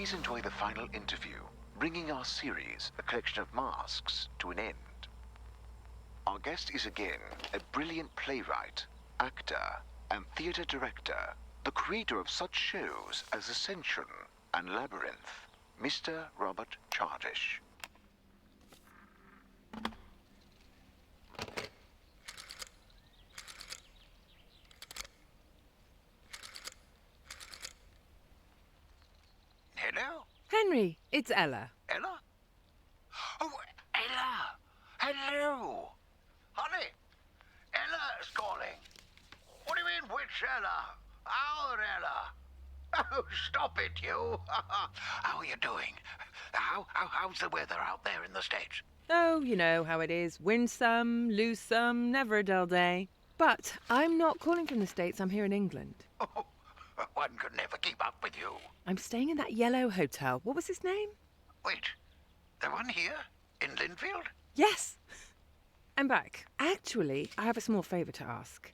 please enjoy the final interview, bringing our series, A Collection of Masks, to an end. Our guest is again a brilliant playwright, actor, and theatre director, the creator of such shows as Ascension and Labyrinth, Mr. Robert Chardish. Hello? Henry, it's Ella. Ella? Oh, Ella! Hello! Honey, Ella's calling. What do you mean, which Ella? Our Ella? Oh, stop it, you! How are you doing? How's the weather out there in the States? Oh, you know how it is. Win some, lose some, never a dull day. But I'm not calling from the States, I'm here in England. Oh, one could never keep up with you. I'm staying in that yellow hotel. What was his name? Wait, the one here? In Linfield? Yes! I'm back. Actually, I have a small favour to ask.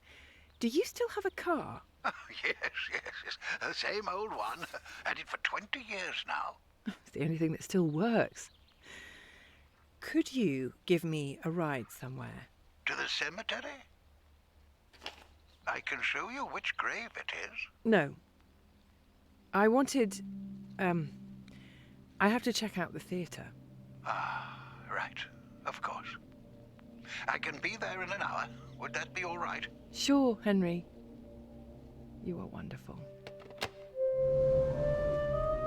Do you still have a car? Oh, yes. The same old one. Had it for 20 years now. It's the only thing that still works. Could you give me a ride somewhere? To the cemetery? I can show you which grave it is. No. I wanted... I have to check out the theatre. Ah, right. Of course. I can be there in an hour. Would that be all right? Sure, Henry. You are wonderful.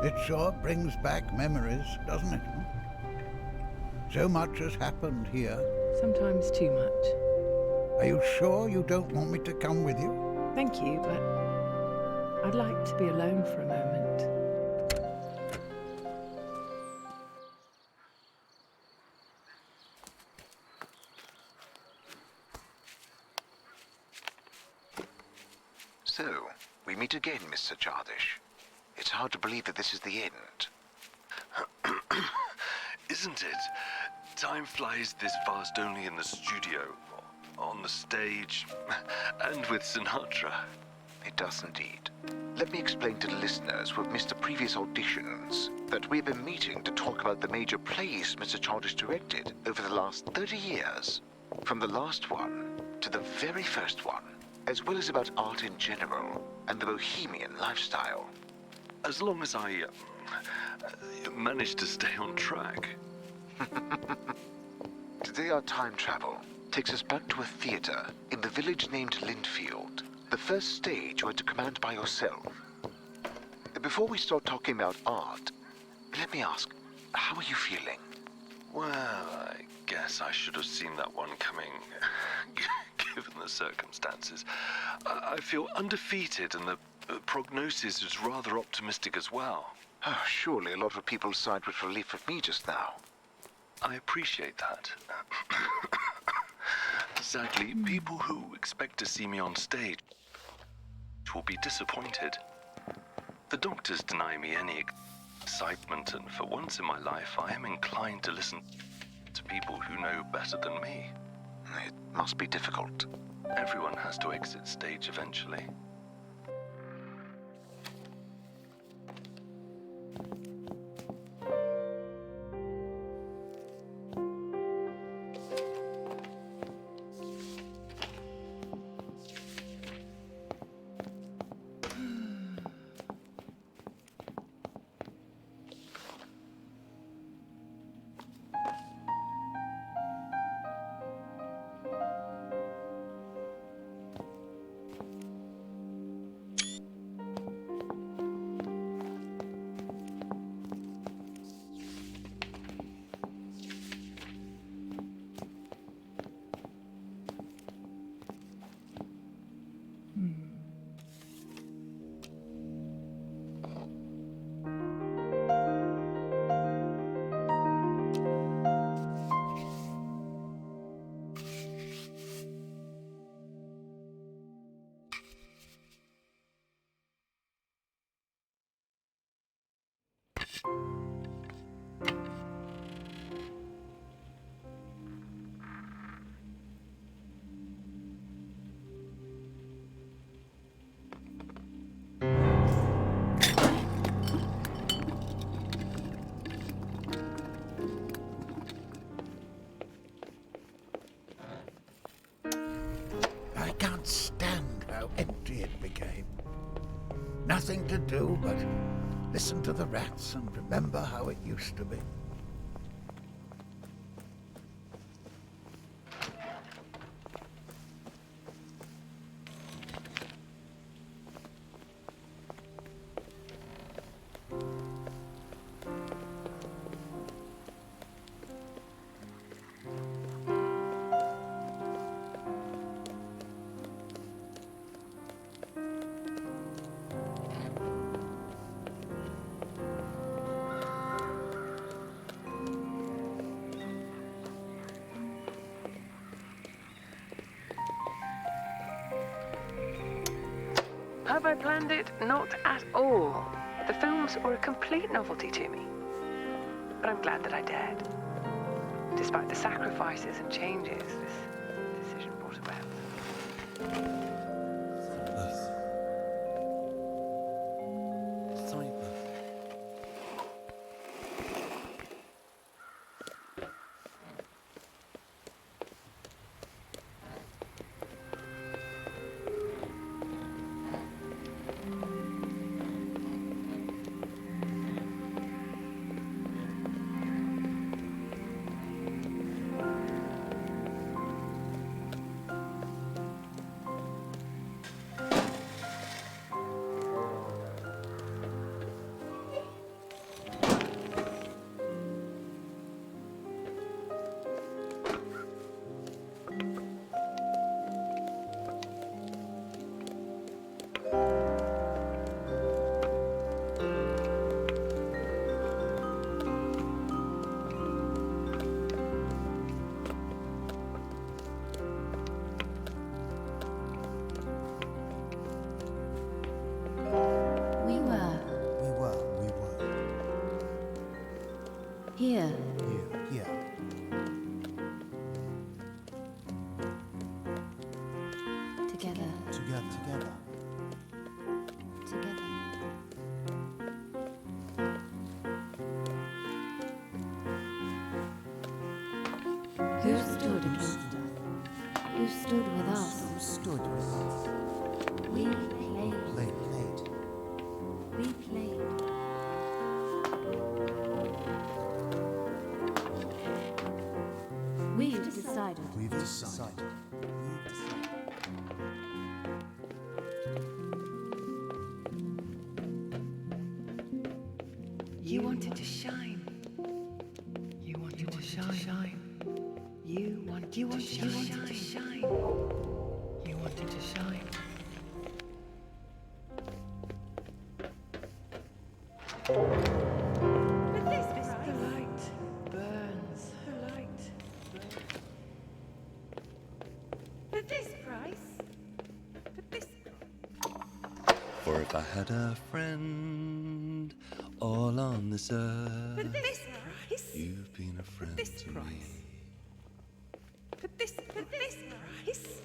It sure brings back memories, doesn't it? So much has happened here. Sometimes too much. Are you sure you don't want me to come with you? Thank you, but I'd like to be alone for a moment. So, we meet again, Mr. Chardish. It's hard to believe that this is the end. Isn't it? Time flies this fast only in the studio, on the stage, and with Sinatra. It does indeed. Let me explain to the listeners who have missed the previous auditions that we've been meeting to talk about the major plays Mr. Chardish directed over the last 30 years. From the last one to the very first one, as well as about art in general and the bohemian lifestyle. As long as I manage to stay on track. Today our time travel takes us back to a theatre in the village named Linfield, the first stage you had to command by yourself. Before we start talking about art, let me ask, how are you feeling? Well, I guess I should have seen that one coming, given the circumstances. I feel undefeated, and the prognosis is rather optimistic as well. Oh, surely a lot of people sighed with relief of me just now. I appreciate that. Sadly, people who expect to see me on stage will be disappointed. The doctors deny me any excitement, and for once in my life, I am inclined to listen to people who know better than me. It must be difficult. Everyone has to exit stage eventually. how empty it became. Nothing to do but listen to the rats and remember how it used to be. Have I planned it? Not at all. The films were a complete novelty to me. But I'm glad that I dared. Despite the sacrifices and changes this decision brought about. Here. Here. Together. Together. Together. Who stood against us? Who stood with us? Who stood with us? We played. Played. We played. We've decided. We've decided. You wanted to shine. You wanted to shine. You wanted to shine. You wanted to shine. But this the light burns. The light burns. For this price. For this. For if I had a friend all on this earth, For this price. you've been a friend This to price. me. For this price. For this price.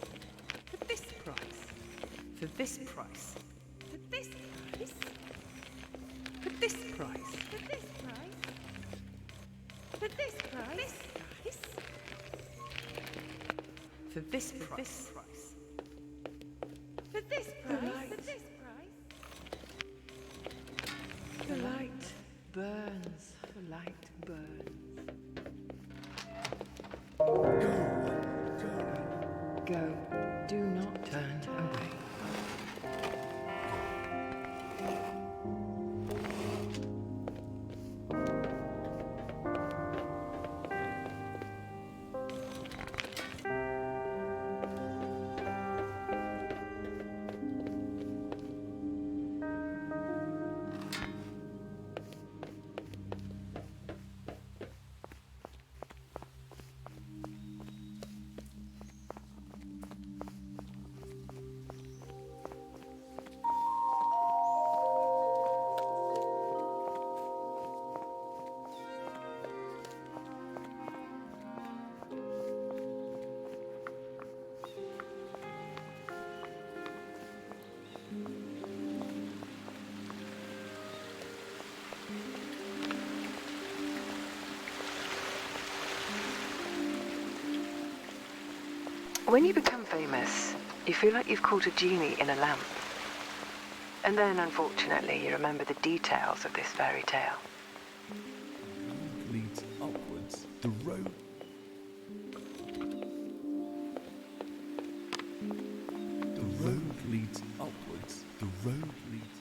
For this price. For this price. For this price. For this price. For this price. For this price. For this price. The light burns. The light burns. Go. Do not turn away. When you become famous, you feel like you've caught a genie in a lamp. And then, unfortunately, you remember the details of this fairy tale. Leads upwards. The road. The road leads upwards. The road leads.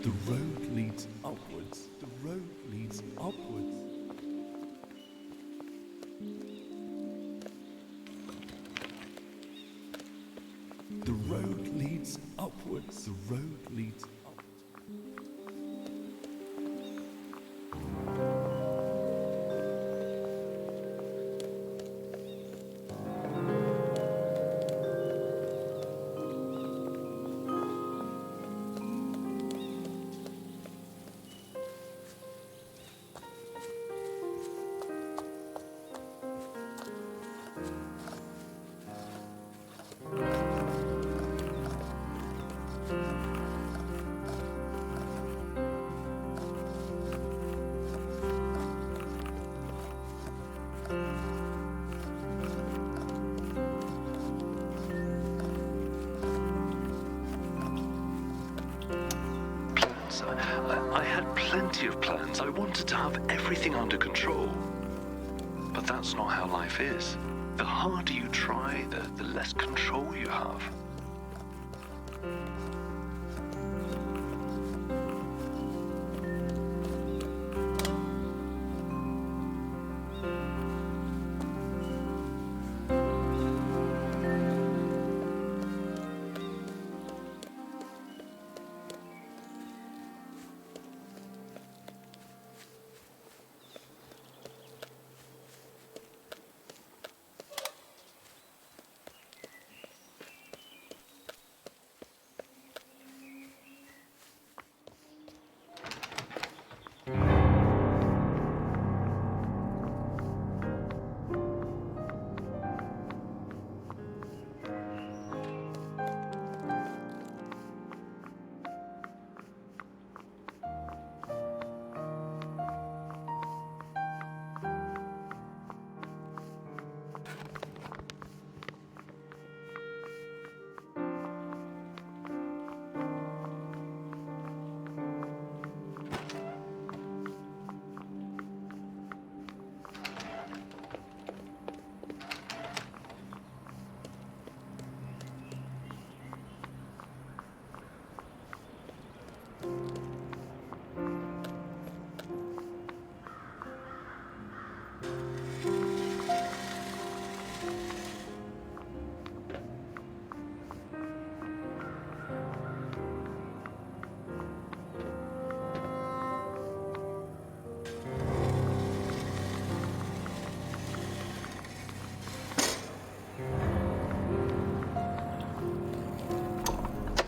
The road leads upwards. The road leads upwards. The road leads upwards. The road leads upwards. I had plenty of plans. I wanted to have everything under control. But that's not how life is. The harder you try, the less control you have.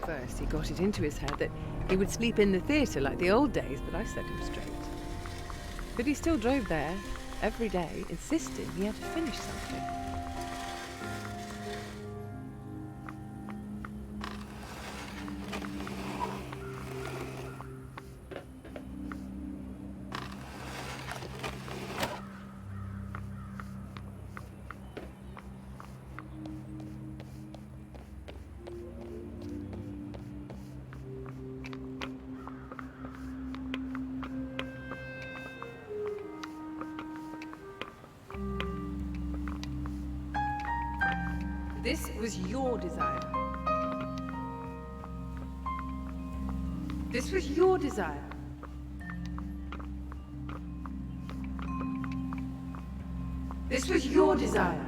First, he got it into his head that he would sleep in the theatre like the old days, but I set him straight. But he still drove there every day, insisting he had to finish something. This was your desire. This was your desire. This was your desire.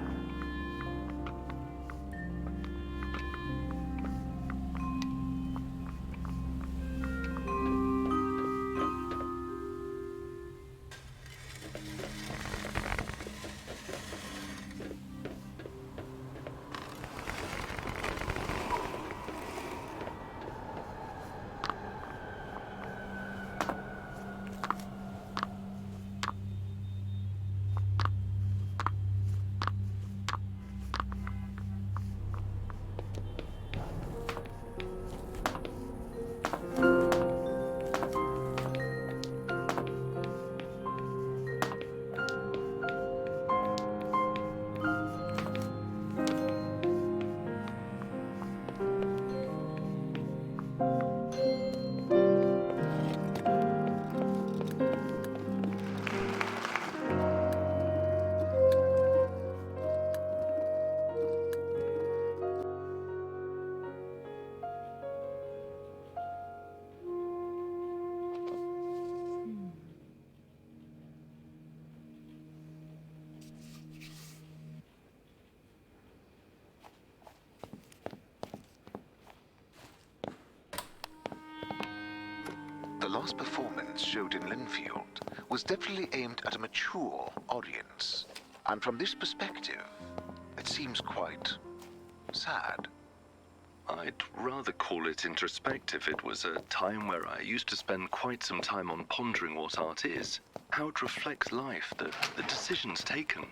last performance showed in Linfield was definitely aimed at a mature audience. And from this perspective, it seems quite sad. I'd rather call it introspective. It was a time where I used to spend quite some time on pondering what art is, how it reflects life, the decisions taken.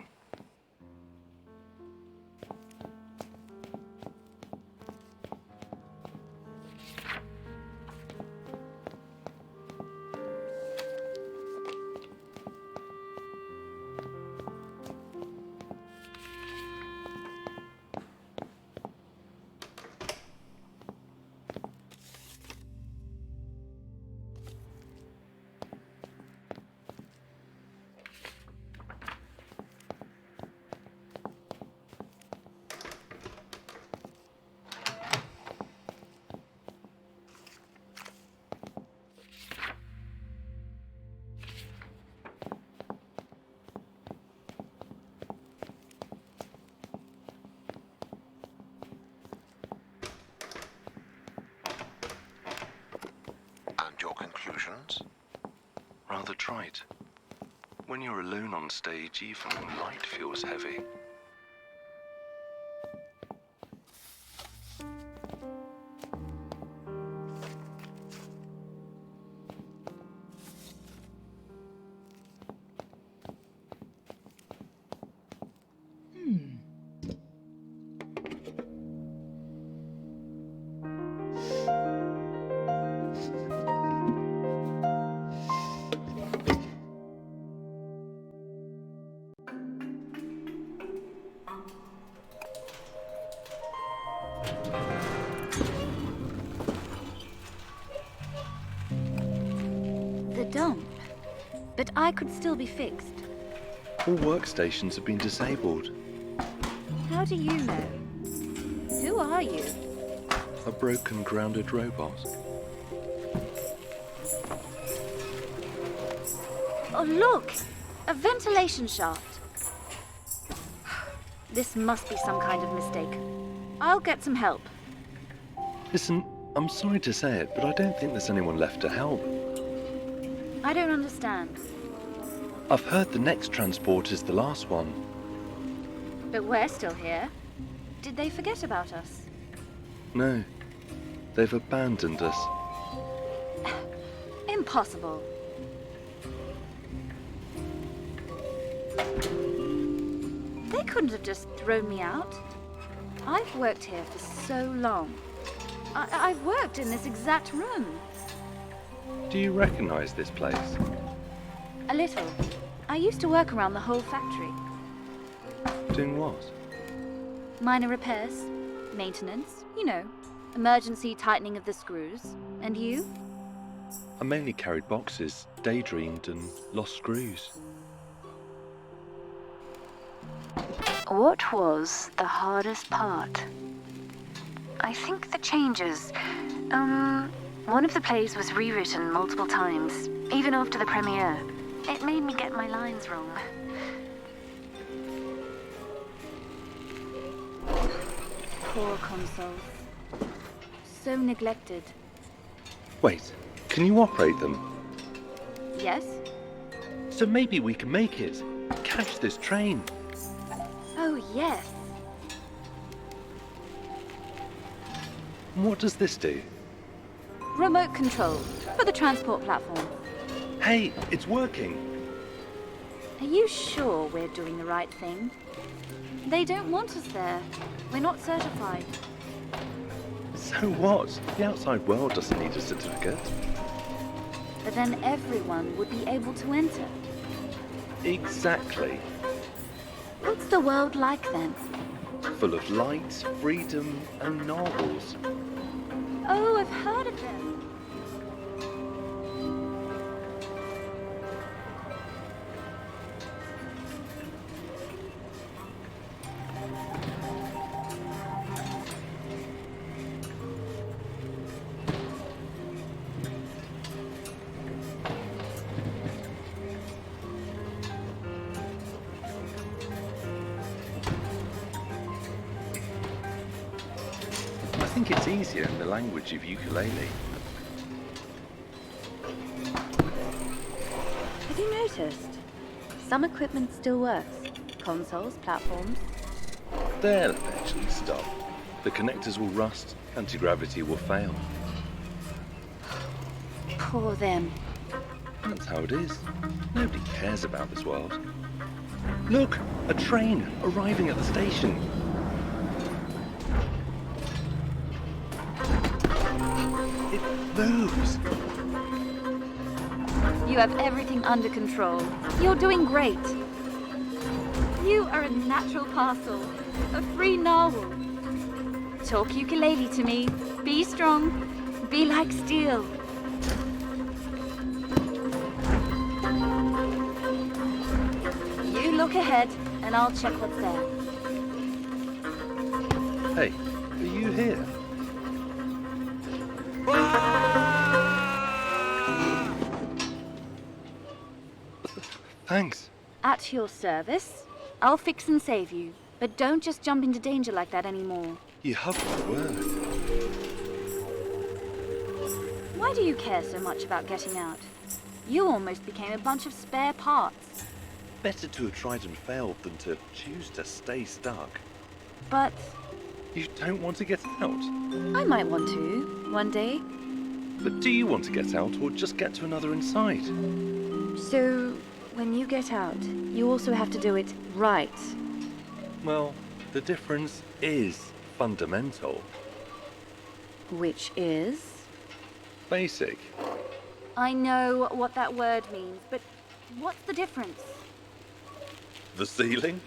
Your conclusions? Rather trite. When you're alone on stage, even light feels heavy. The dump. But I could still be fixed. All workstations have been disabled. How do you know? Who are you? A broken, grounded robot. Oh, look! A ventilation shaft. This must be some kind of mistake. I'll get some help. Listen, I'm sorry to say it, but I don't think there's anyone left to help. I don't understand. I've heard the next transport is the last one. But we're still here. Did they forget about us? No, they've abandoned us. Impossible. They couldn't have just thrown me out. I've worked here for so long. I've worked in this exact room. Do you recognize this place? A little. I used to work around the whole factory. Doing what? Minor repairs, maintenance, you know, emergency tightening of the screws. And you? I mainly carried boxes, daydreamed, and lost screws. What was the hardest part? I think the changes. One of the plays was rewritten multiple times, even after the premiere. It made me get my lines wrong. Poor consoles. So neglected. Wait, can you operate them? Yes? So maybe we can make it. Catch this train. Oh, yes. What does this do? Remote control for the transport platform. Hey, it's working. Are you sure we're doing the right thing? They don't want us there. We're not certified. So what? The outside world doesn't need a certificate. But then everyone would be able to enter. Exactly. What's the world like then? Full of light, freedom, and novels. Oh, I've heard of them. I think it's easier in the language of ukulele. noticed. Some equipment still works. Consoles, platforms. They'll eventually stop. The connectors will rust, anti-gravity will fail. Poor them. That's how it is. Nobody cares about this world. Look! A train arriving at the station. It moves! You have everything under control. You're doing great. You are a natural parcel. A free narwhal. Talk ukulele to me. Be strong. Be like steel. You look ahead, and I'll check what's there. Hey, are you here? Thanks. At your service. I'll fix and save you. But don't just jump into danger like that anymore. You have my word. Why do you care so much about getting out? You almost became a bunch of spare parts. Better to have tried and failed than to choose to stay stuck. But You don't want to get out? I might want to, one day. But do you want to get out or just get to another inside? So, when you get out, you also have to do it right. Well, the difference is fundamental. Which is? Basic. I know what that word means, but what's the difference? The ceiling?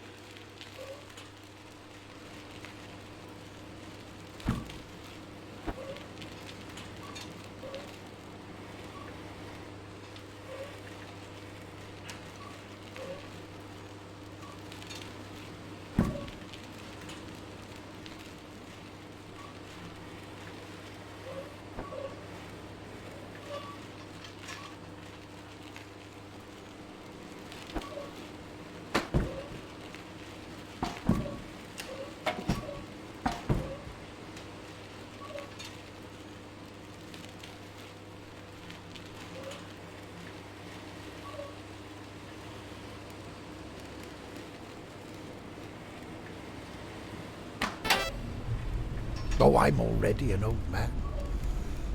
Oh, I'm already an old man.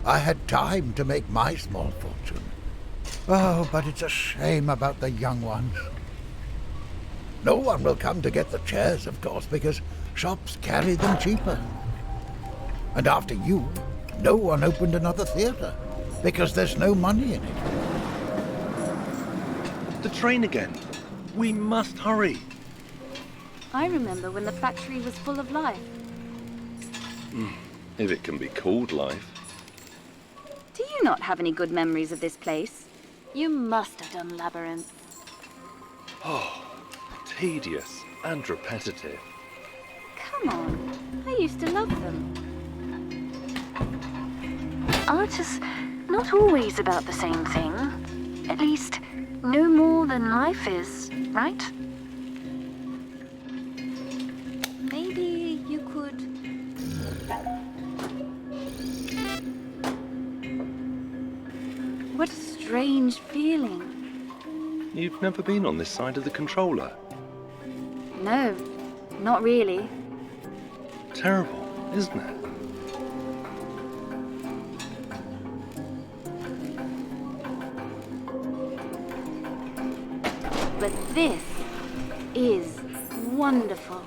I had time to make my small fortune. Oh, but it's a shame about the young ones. No one will come to get the chairs, of course, because shops carry them cheaper. And after you, no one opened another theatre, because there's no money in it. The train again. We must hurry. I remember when the factory was full of life. If it can be called life. Do you not have any good memories of this place? You must have done Labyrinth. Tedious and repetitive. Come on, I used to love them. Art is not always about the same thing. At least, no more than life is, right? Maybe you could... What a strange feeling. You've never been on this side of the controller. No, not really. Terrible, isn't it? But this is wonderful.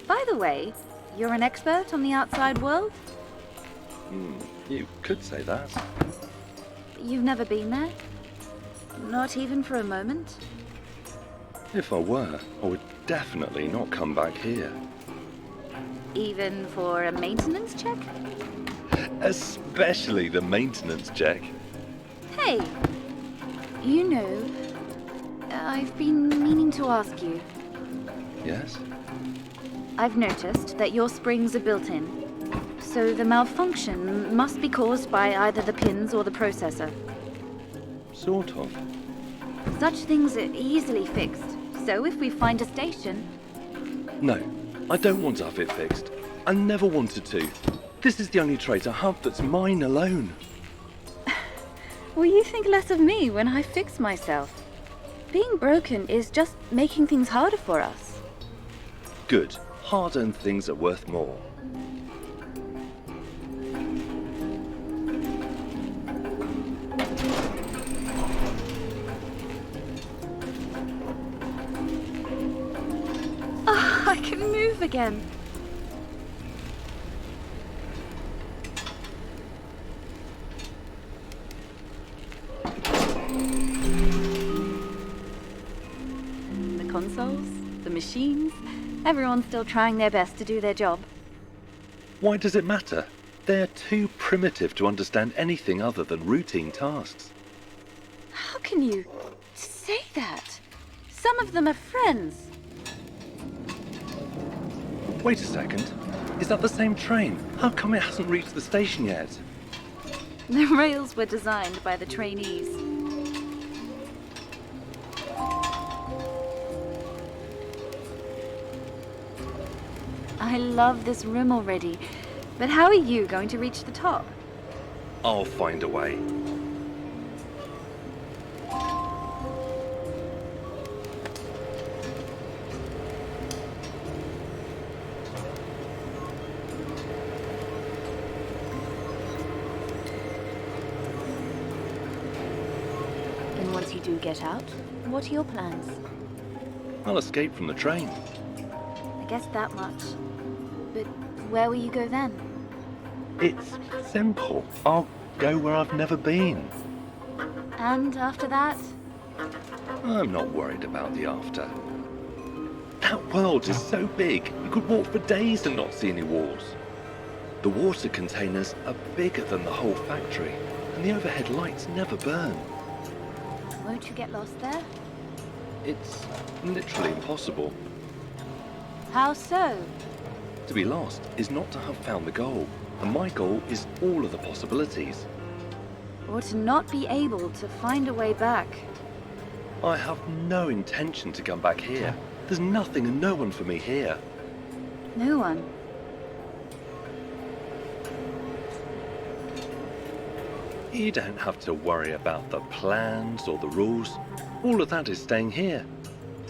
By the way, you're an expert on the outside world? You could say that. You've never been there? Not even for a moment? If I were, I would definitely not come back here. Even for a maintenance check? Especially the maintenance check. Hey, you know, I've been meaning to ask you. Yes? I've noticed that your springs are built in. So the malfunction must be caused by either the pins or the processor. Sort of. Such things are easily fixed. So if we find a station... No, I don't want to have it fixed. I never wanted to. This is the only traitor hub that's mine alone. Will you think less of me when I fix myself? Being broken is just making things harder for us. Good. Hard-earned things are worth more. Oh, I can move again. The consoles, the machines, everyone's still trying their best to do their job. Why does it matter? They're too primitive to understand anything other than routine tasks. How can you say that? Some of them are friends. Wait a second. Is that the same train? How come it hasn't reached the station yet? The rails were designed by the trainees. I love this room already, but how are you going to reach the top? I'll find a way. And once you do get out, what are your plans? I'll escape from the train. I guess that much. But where will you go then? It's simple. I'll go where I've never been. And after that? I'm not worried about the after. That world is so big, you could walk for days and not see any walls. The water containers are bigger than the whole factory, and the overhead lights never burn. Won't you get lost there? It's literally impossible. How so? To be lost is not to have found the goal, and my goal is all of the possibilities. Or to not be able to find a way back. I have no intention to come back here. There's nothing and no one for me here. No one. You don't have to worry about the plans or the rules. All of that is staying here,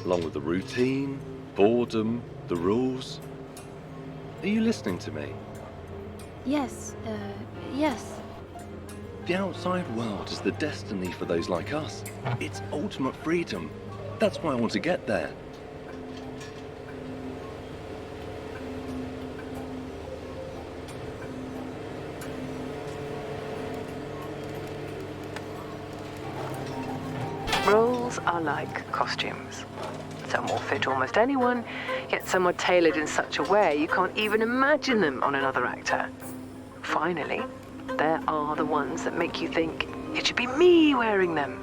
along with the routine, boredom, the rules. Are you listening to me? Yes, yes. The outside world is the destiny for those like us. It's ultimate freedom. That's why I want to get there. Roles are like costumes. Some will fit almost anyone, yet some are tailored in such a way you can't even imagine them on another actor. Finally, there are the ones that make you think, it should be me wearing them.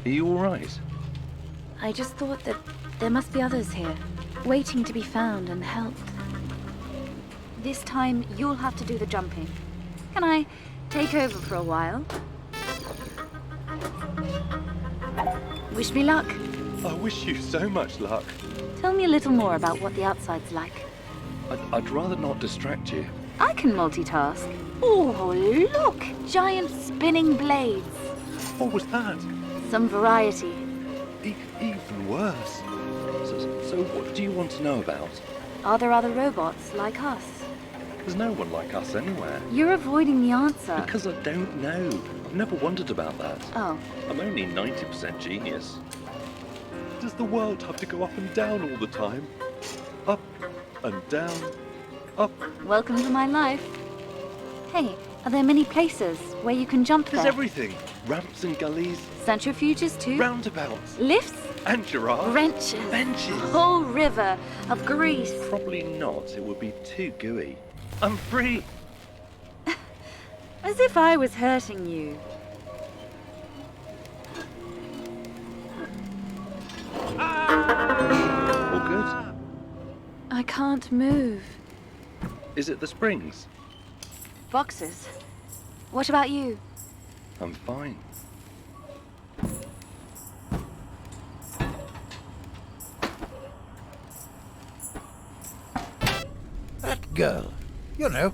Are you all right? I just thought that there must be others here, waiting to be found and helped. This time, you'll have to do the jumping. Can I take over for a while? Wish me luck. I wish you so much luck. Tell me a little more about what the outside's like. I'd rather not distract you. I can multitask. Oh, look! Giant spinning blades. What was that? Some variety. Even worse. So what do you want to know about? Are there other robots like us? There's no one like us anywhere. You're avoiding the answer. Because I don't know. I've never wondered about that. Oh. I'm only 90% genius. Does the world have to go up and down all the time? Up and down, up. Welcome to my life. Hey, are there many places where you can jump There's there? everything. Ramps and gullies, Centrifuges too? roundabouts, Lifts? and giraffes. Wrenches? Benches. A whole river of grease. Probably not. It would be too gooey. I'm free. As if I was hurting you. All good? I can't move. Is it the springs? Boxes. What about you? I'm fine. That girl, you know,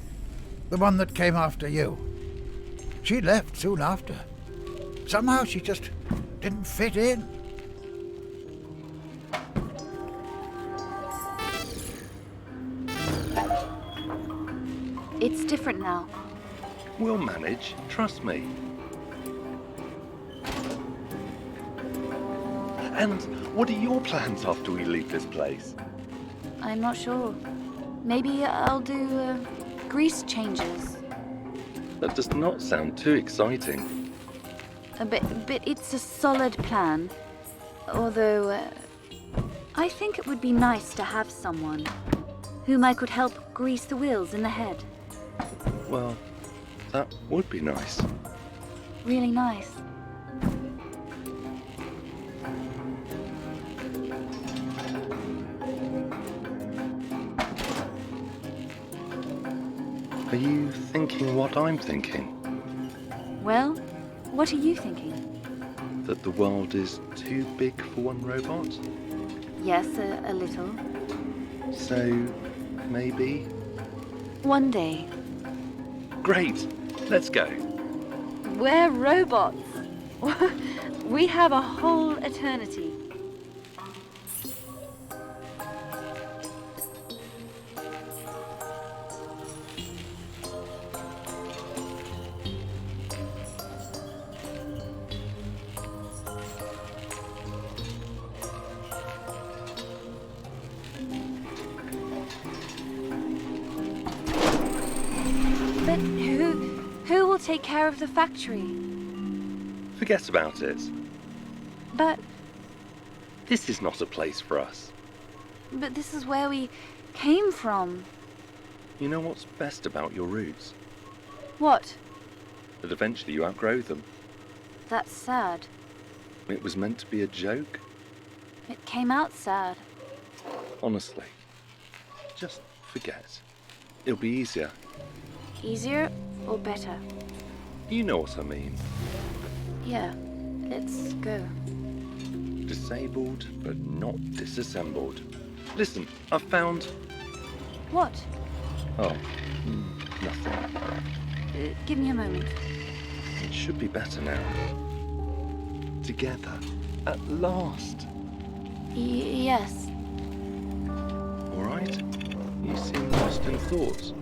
the one that came after you. She left soon after. Somehow she just didn't fit in. It's different now. We'll manage, trust me. And what are your plans after we leave this place? I'm not sure. Maybe I'll do grease changes. That does not sound too exciting. But it's a solid plan. Although, I think it would be nice to have someone whom I could help grease the wheels in the head. Well, that would be nice. Really nice. Are you thinking what I'm thinking? Well, what are you thinking? That the world is too big for one robot? Yes, a little. So, maybe? One day. Great! Let's go. We're robots. We have a whole eternity. But who will take care of the factory? Forget about it. But This is not a place for us. this is where we came from. You know what's best about your roots? What? That eventually you outgrow them. That's sad. It was meant to be a joke. It came out sad. Honestly. Just forget. It'll be easier. Easier or better? You know what I mean. Yeah, let's go. Disabled, but not disassembled. Listen, I've found... What? Oh, nothing. Give me a moment. It should be better now. Together. At last. Yes. All right? You seem lost in thought.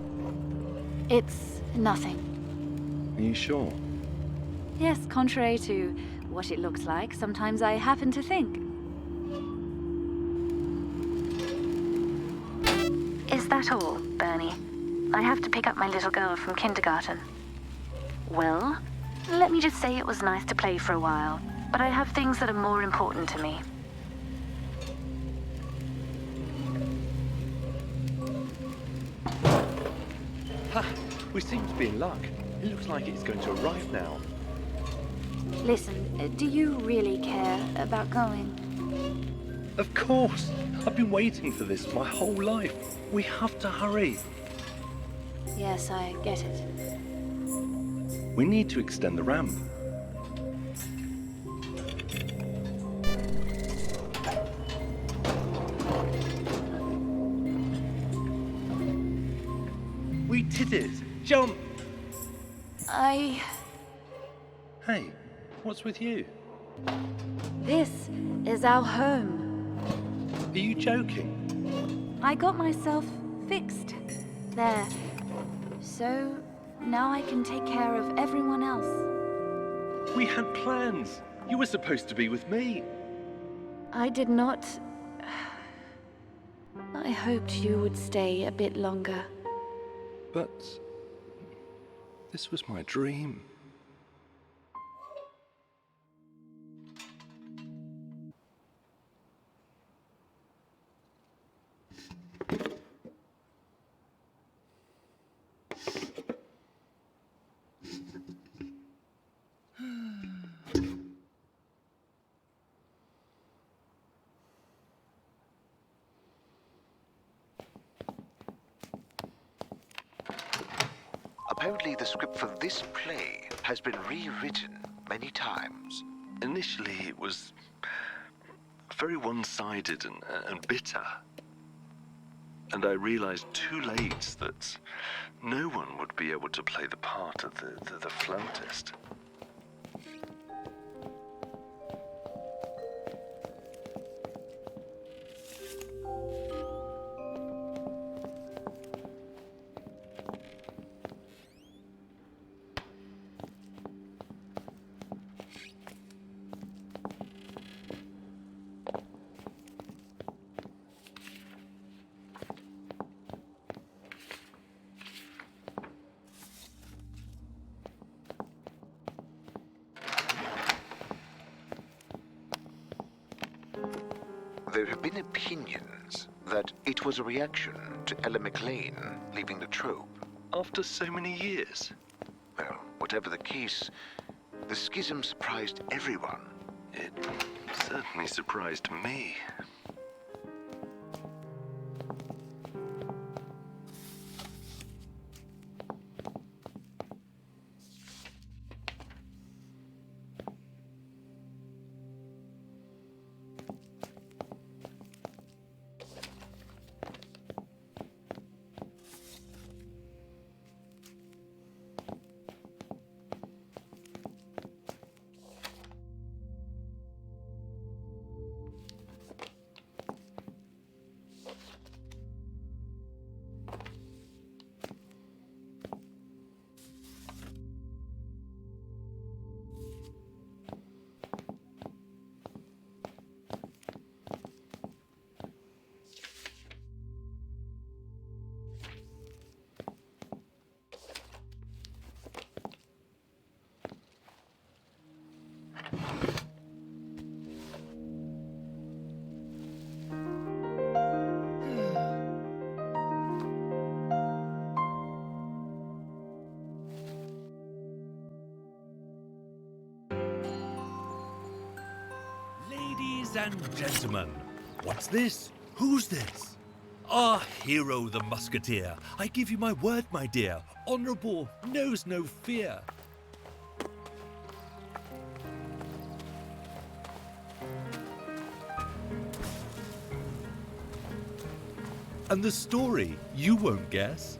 It's nothing. Are you sure? Yes, contrary to what it looks like, sometimes I happen to think. Is that all, Bernie? I have to pick up my little girl from kindergarten. Well, let me just say it was nice to play for a while, but I have things that are more important to me. Ha! We seem to be in luck. It looks like it's going to arrive now. Listen, do you really care about going? Of course! I've been waiting for this my whole life. We have to hurry. Yes, I get it. We need to extend the ramp. We did it! Jump! Hey, what's with you? This is our home. Are you joking? I got myself fixed there. So now I can take care of everyone else. We had plans. You were supposed to be with me. I did not. I hoped you would stay a bit longer. But this was my dream. apparently the script for this play has been rewritten many times. Initially, it was very one-sided and bitter. And I realized too late that no one would be able to play the part of the flautist. There have been opinions that it was a reaction to Ella McLean leaving the troupe. After so many years? Well, whatever the case, the schism surprised everyone. It certainly surprised me. Ladies and gentlemen, what's this? Who's this? Our hero, the musketeer. I give you my word, my dear. Honourable, knows no fear. And the story, you won't guess.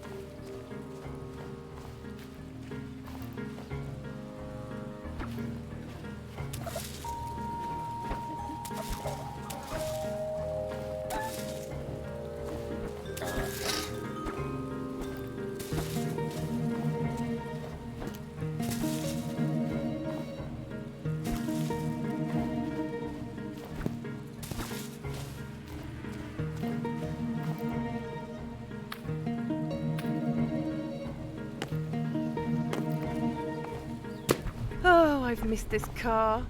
Oh, I've missed this car.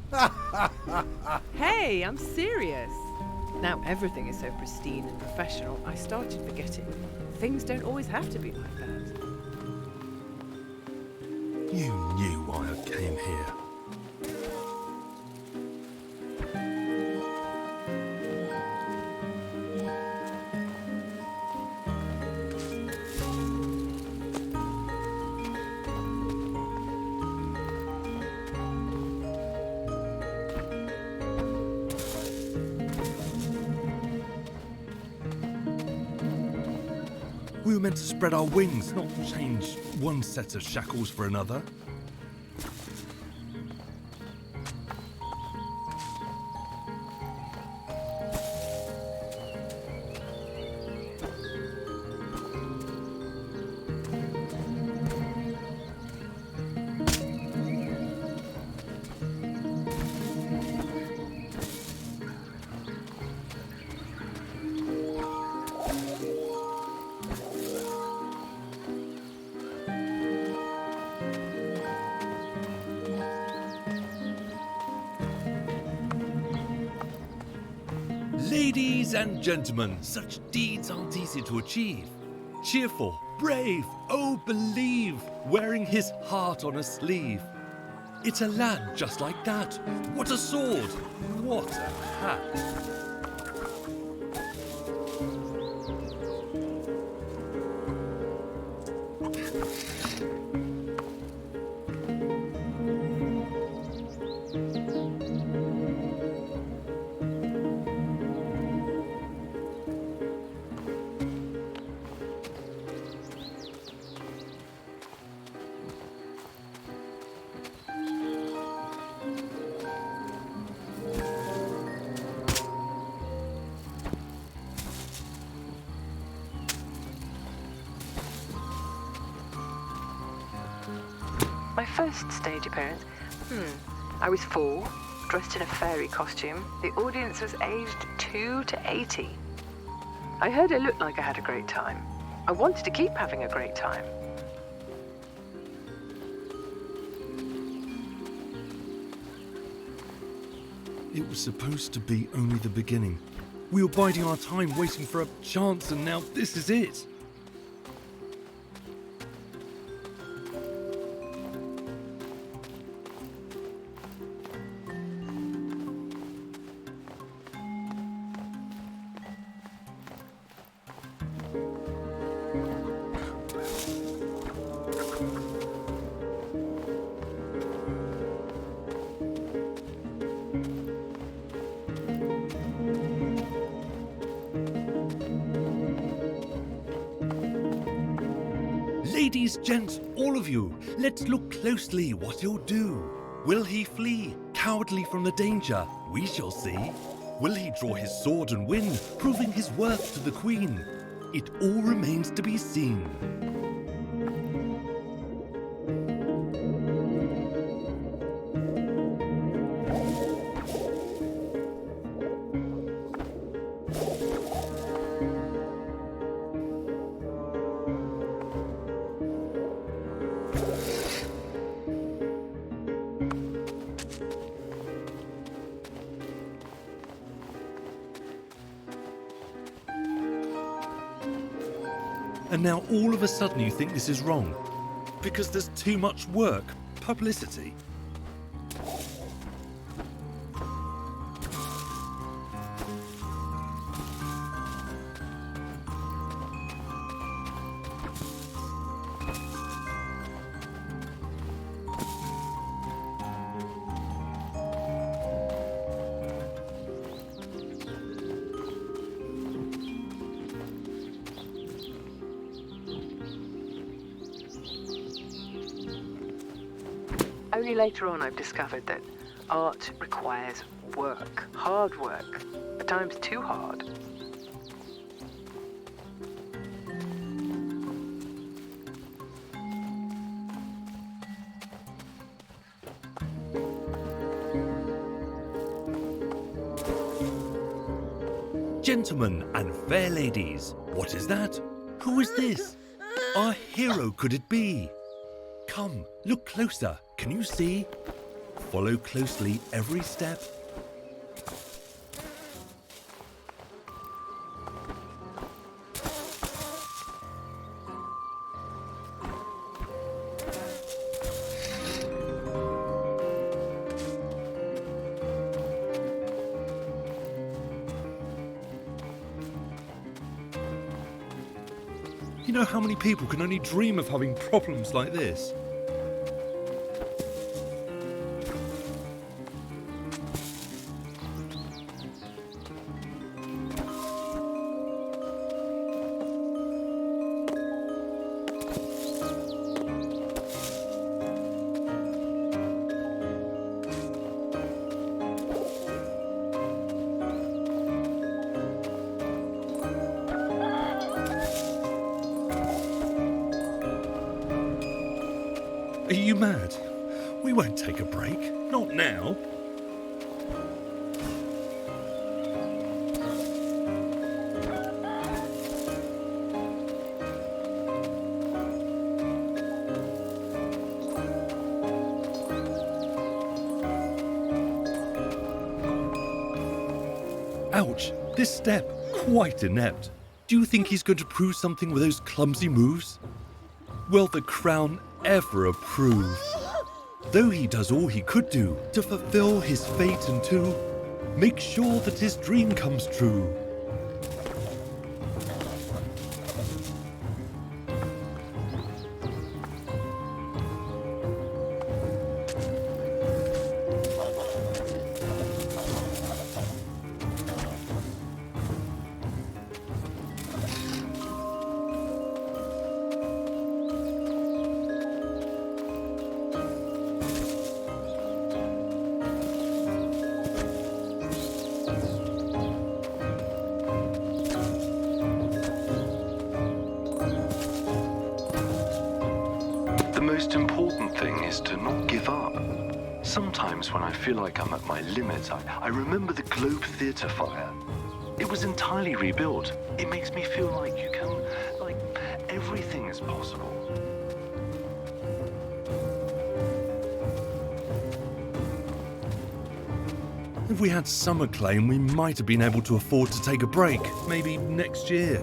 Hey, I'm serious. Now everything is so pristine and professional, I started forgetting. Things don't always have to be like that. You knew why I came here. We were meant to spread our wings, not change one set of shackles for another. Ladies and gentlemen, such deeds aren't easy to achieve. Cheerful, brave, oh believe, wearing his heart on a sleeve. It's a lad just like that. What a sword! What a hat! My first stage appearance? I was 4, dressed in a fairy costume. The audience was aged 2 to 80. I heard it looked like I had a great time. I wanted to keep having a great time. It was supposed to be only the beginning. We were biding our time, waiting for a chance, and now this is it. Ladies, gents, all of you, let's look closely what he'll do. Will he flee, cowardly from the danger? We shall see. Will he draw his sword and win, proving his worth to the queen? It all remains to be seen. And now all of a sudden you think this is wrong because there's too much work, publicity. Only later on I've discovered that art requires work, hard work, at times too hard. Gentlemen and fair ladies, what is that? Who is this? Our hero could it be? Come, look closer. Can you see? Follow closely every step. You know how many people can only dream of having problems like this? Are you mad? We won't take a break. Not now. Ouch! This step, quite inept. Do you think he's going to prove something with those clumsy moves? Will the crown ever approve? Though he does all he could do to fulfill his fate and to make sure that his dream comes true. most important thing is to not give up. Sometimes when I feel like I'm at my limit, I remember the Globe Theatre fire. It was entirely rebuilt. It makes me feel like everything is possible. If we had some acclaim, we might have been able to afford to take a break. Maybe next year.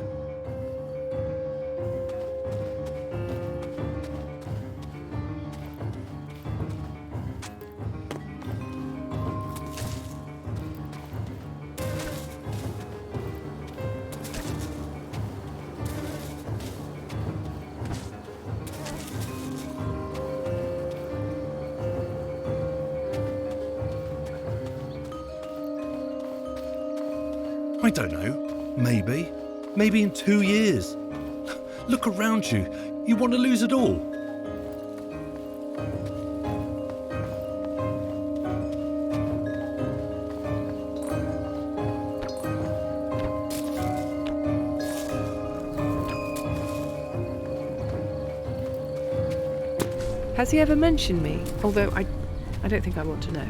I don't know. Maybe. Maybe in 2 years. Look around you. You want to lose it all? Has he ever mentioned me? Although I don't think I want to know.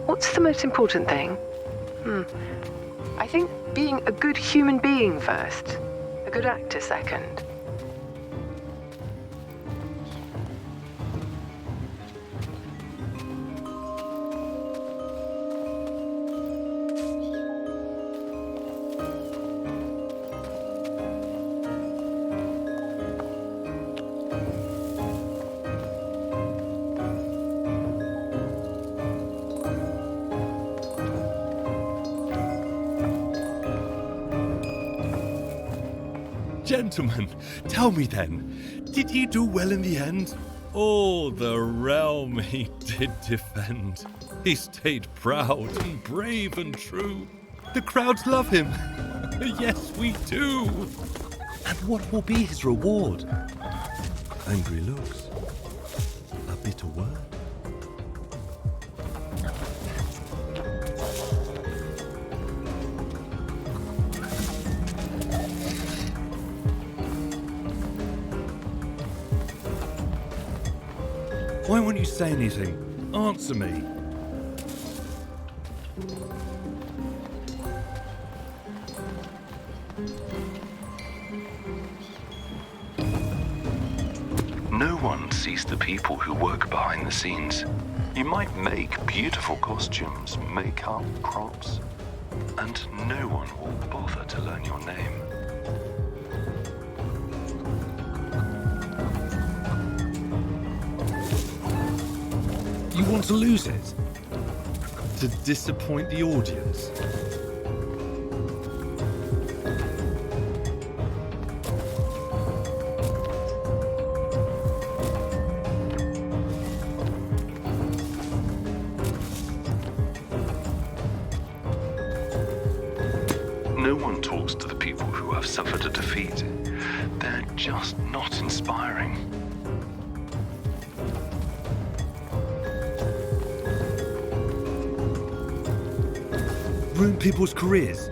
What's the most important thing? I think being a good human being first, a good actor second. Gentlemen, tell me then, did he do well in the end? Oh, the realm he did defend. He stayed proud and brave and true. The crowds love him. Yes, we do. And what will be his reward? Angry looks. A bitter word. Why won't you say anything? Answer me. No one sees the people who work behind the scenes. You might make beautiful costumes, makeup, props, and no one will bother to learn your name. You want to lose it? To disappoint the audience? No one talks to the people who have suffered a defeat. They're just not inspiring. Ruin people's careers.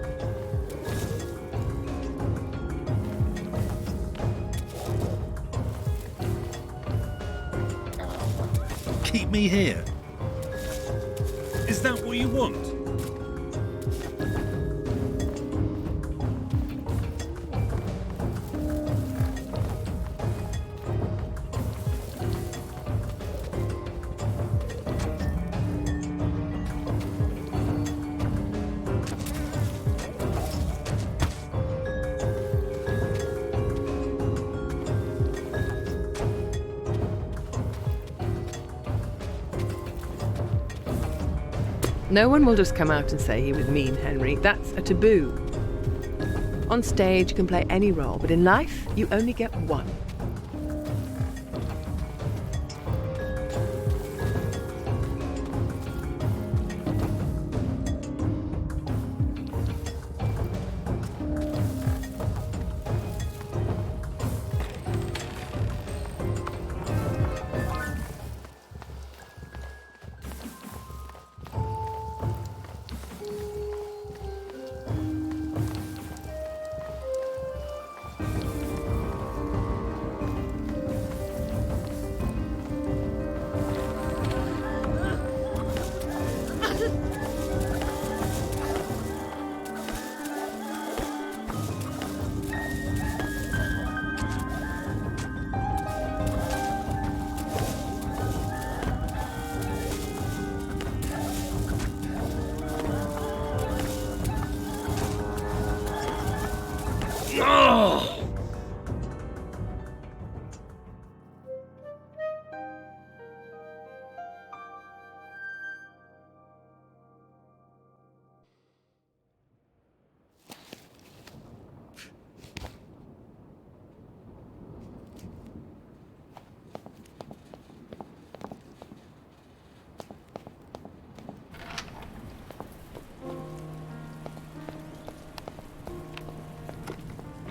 Keep me here. Is that what you want? No one will just come out and say he was mean, Henry. That's a taboo. On stage, you can play any role, but in life, you only get one.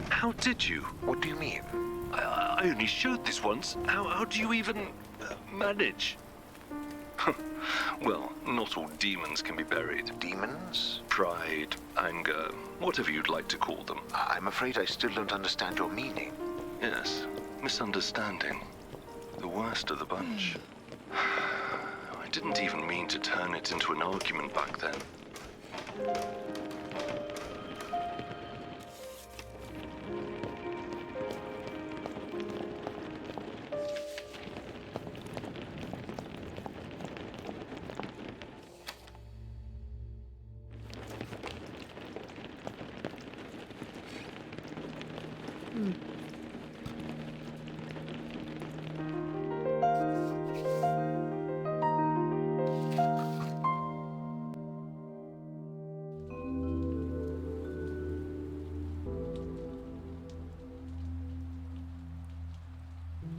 How did you? What do you mean? I only showed this once. How do you even manage? Well, not all demons can be buried. Demons? Pride, anger, whatever you'd like to call them. I'm afraid I still don't understand your meaning. Yes, misunderstanding. The worst of the bunch. I didn't even mean to turn it into an argument back then.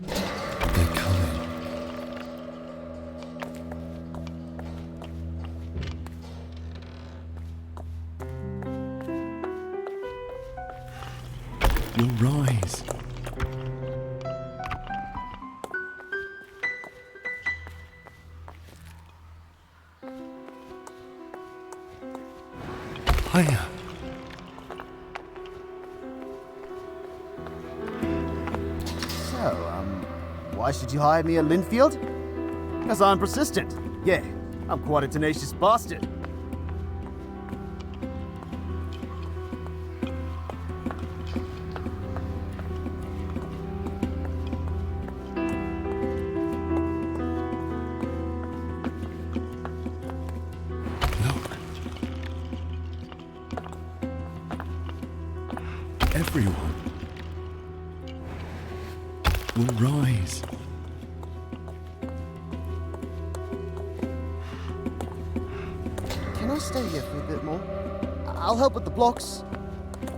They're coming. You'll rise. Higher. So, why should you hire me at Linfield? Because I'm persistent. Yeah, I'm quite a tenacious bastard. Look. Everyone will rise. Can I stay here for a bit more? I'll help with the blocks.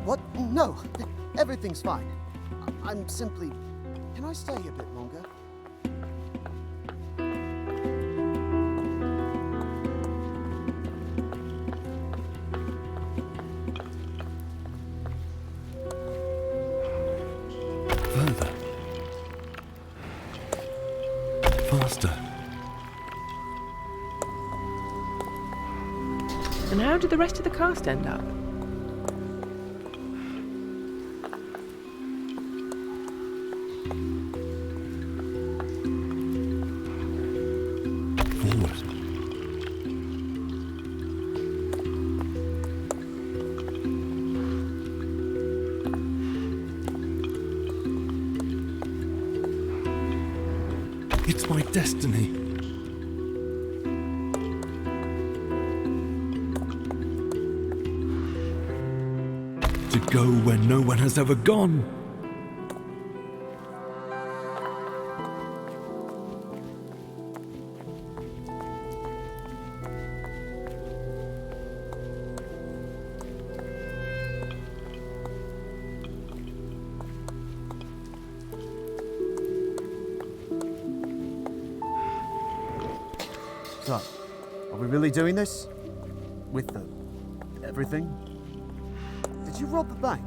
What? No, everything's fine. I'm simply... Can I stay a bit longer? Further. Faster. And how did the rest of the cast end up? Forward. It's my destiny. To go where no one has ever gone. Are we really doing this? With the... everything? Did you rob the bank?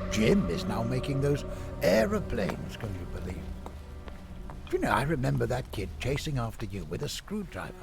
Jim is now making those aeroplanes, can you believe? You know, I remember that kid chasing after you with a screwdriver.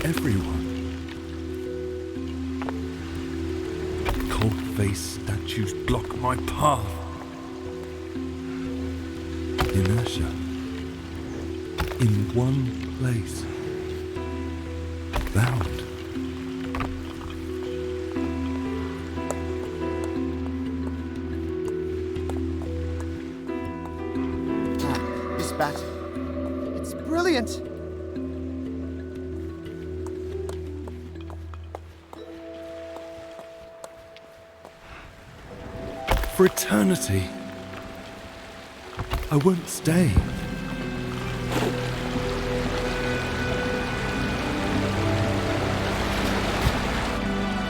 Everyone. Cold-faced statues block my path. Inertia. In one place. Bound. This bat. It's brilliant! For eternity. I won't stay.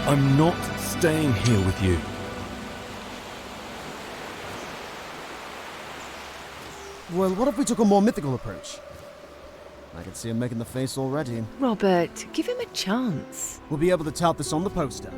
I'm not staying here with you. Well, what if we took a more mythical approach? I can see him making the face already. Robert, give him a chance. We'll be able to tout this on the poster.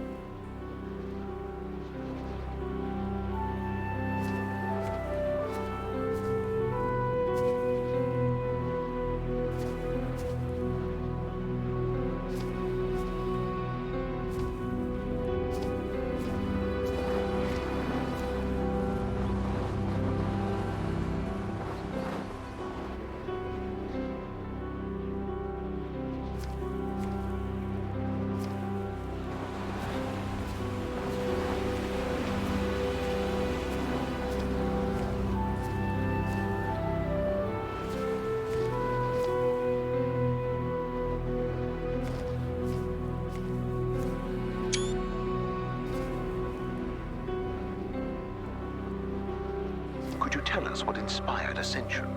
Could you tell us what inspired Ascension?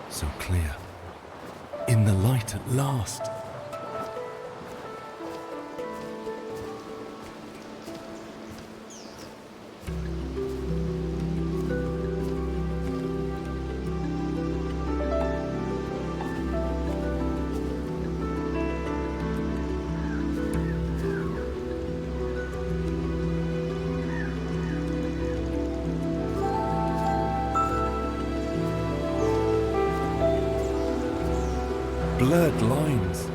So clear. In the light at last. Blurred lines.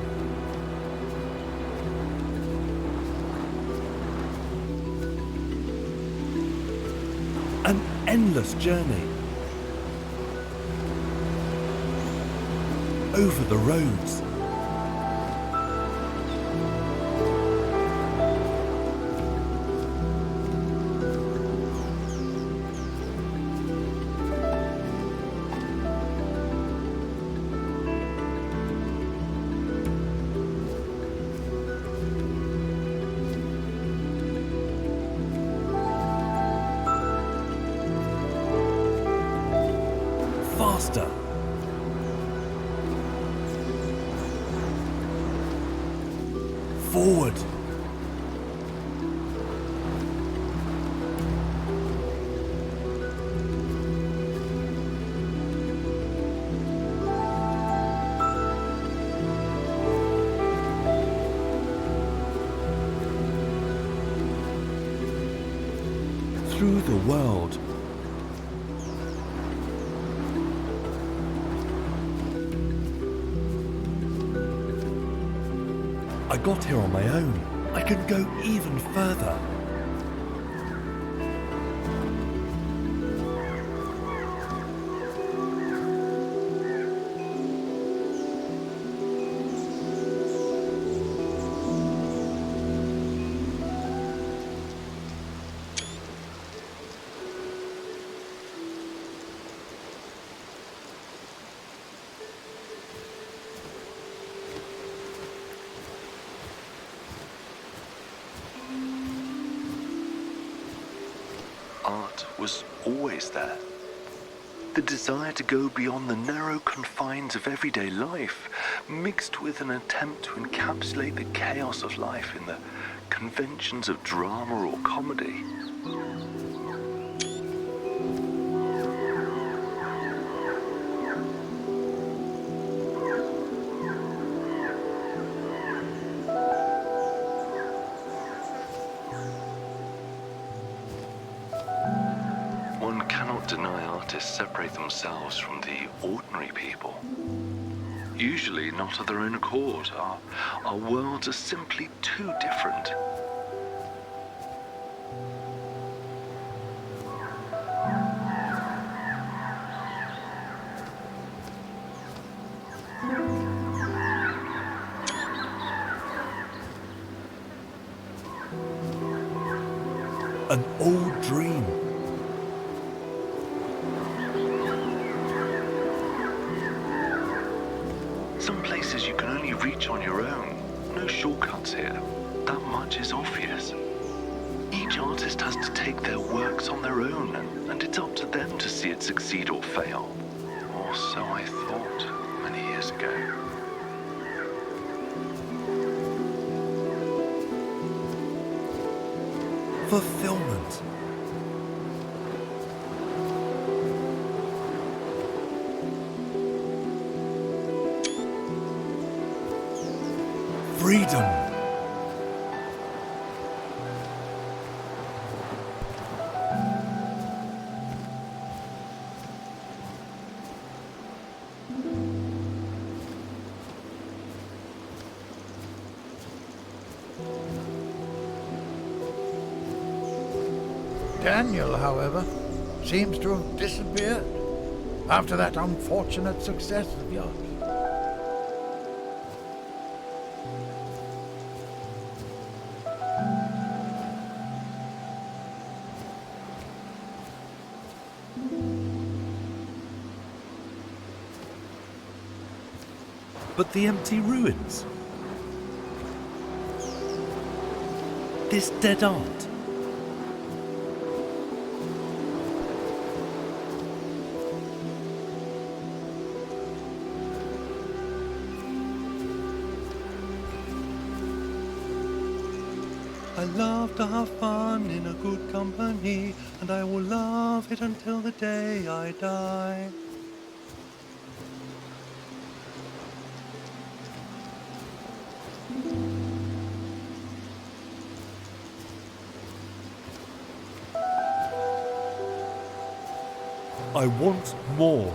An endless journey. Over the roads. Faster. through the world. I got here on my own. I can go even further. Art was always there. The desire to go beyond the narrow confines of everyday life, mixed with an attempt to encapsulate the chaos of life in the conventions of drama or comedy. One cannot deny artists separate themselves from the ordinary people. Usually not of their own accord. Our worlds are simply too different. An old dream. Some places you can only reach on your own. No shortcuts here. That much is obvious. Each artist has to take their works on their own, and it's up to them to see it succeed or fail. Or so I thought many years ago. Fulfillment. Freedom. Daniel, however, seems to have disappeared after that unfortunate success of yours. But the empty ruins. This dead art. I love to have fun in a good company, and I will love it until the day I die. I want more.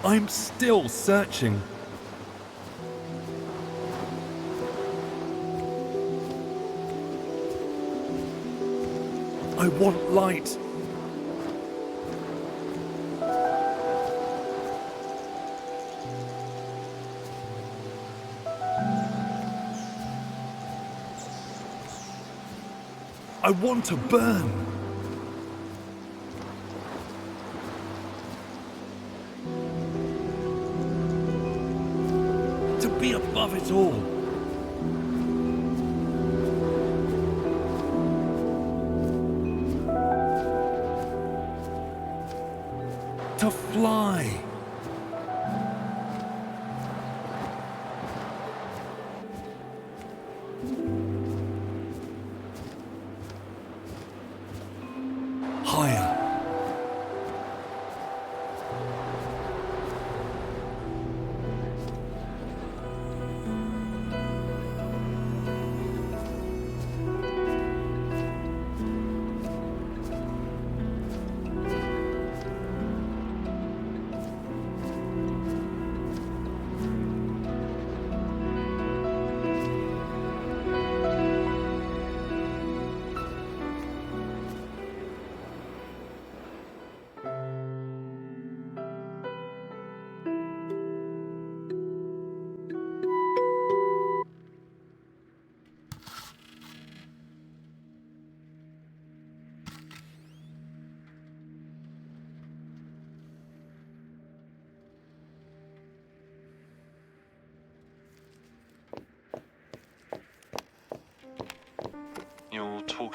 I'm still searching. I want light. I want to burn. To be above it all. To fly. Higher.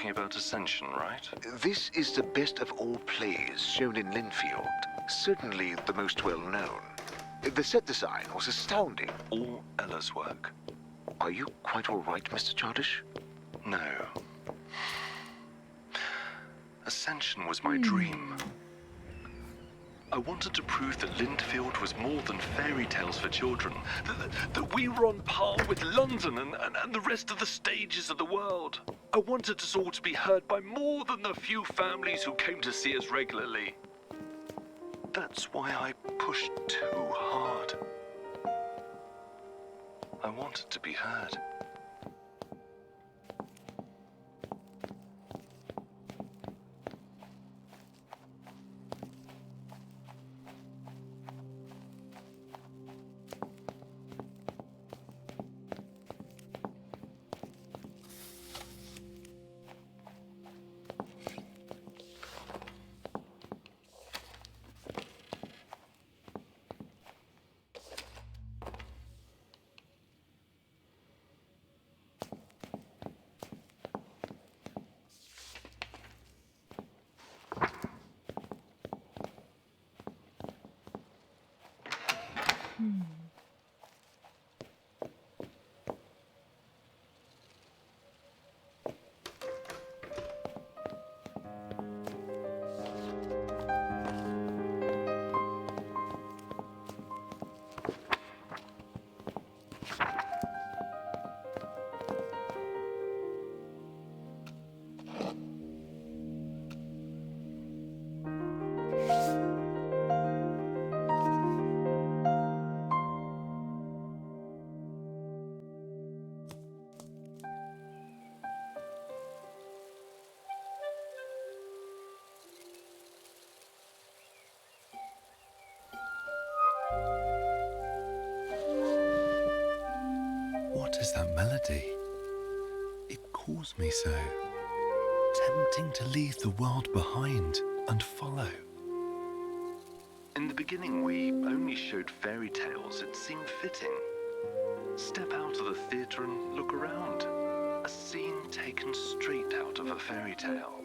talking about Ascension, right? This is the best of all plays shown in Linfield. Certainly the most well-known. The set design was astounding. All Ella's work. Are you quite all right, Mr. Chardish? No. Ascension was my dream. I wanted to prove that Linfield was more than fairy tales for children. That we were on par with London and the rest of the stages of the world. I wanted us all to be heard by more than the few families who came to see us regularly. That's why I pushed too hard. I wanted to be heard. What is that melody? It calls me so. Tempting to leave the world behind and follow. In the beginning, we only showed fairy tales. It seemed fitting. Step out of the theatre and look around. A scene taken straight out of a fairy tale.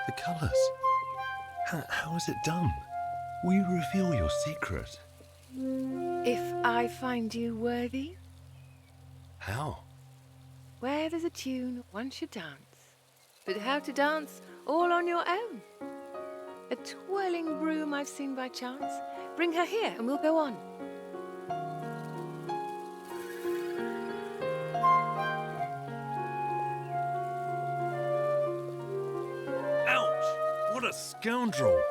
The colours. How is it done? Will you reveal your secret? If I find you worthy, How? where there's a tune, one should dance. But how to dance all on your own? A twirling broom I've seen by chance. Bring her here and we'll go on. Ouch! What a scoundrel!